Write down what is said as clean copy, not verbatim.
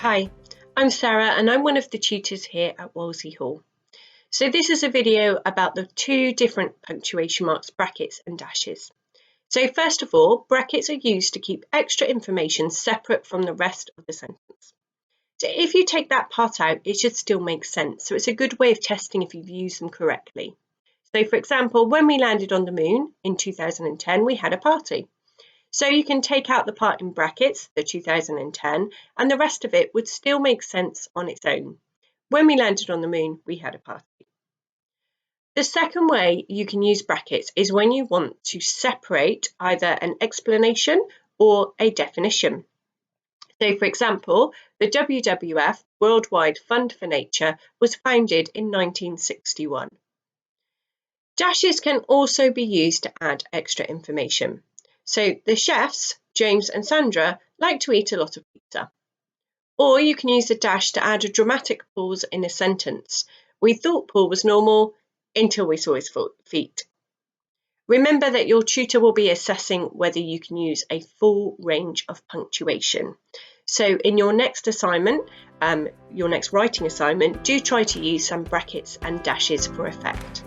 Hi, I'm Sarah and I'm one of the tutors here at Wolsey Hall. So this is a video about the two different punctuation marks, brackets and dashes. So first of all, brackets are used to keep extra information separate from the rest of the sentence. So if you take that part out, it should still make sense. So it's a good way of testing if you've used them correctly. So for example, when we landed on the moon in 2010, we had a party. So you can take out the part in brackets, the 2010, and the rest of it would still make sense on its own. When we landed on the moon, we had a party. The second way you can use brackets is when you want to separate either an explanation or a definition. So for example, the WWF, Worldwide Fund for Nature, was founded in 1961. Dashes can also be used to add extra information. So the chefs, James and Sandra, like to eat a lot of pizza. Or you can use a dash to add a dramatic pause in a sentence. We thought Paul was normal until we saw his feet. Remember that your tutor will be assessing whether you can use a full range of punctuation. So in your next assignment, your next writing assignment, do try to use some brackets and dashes for effect.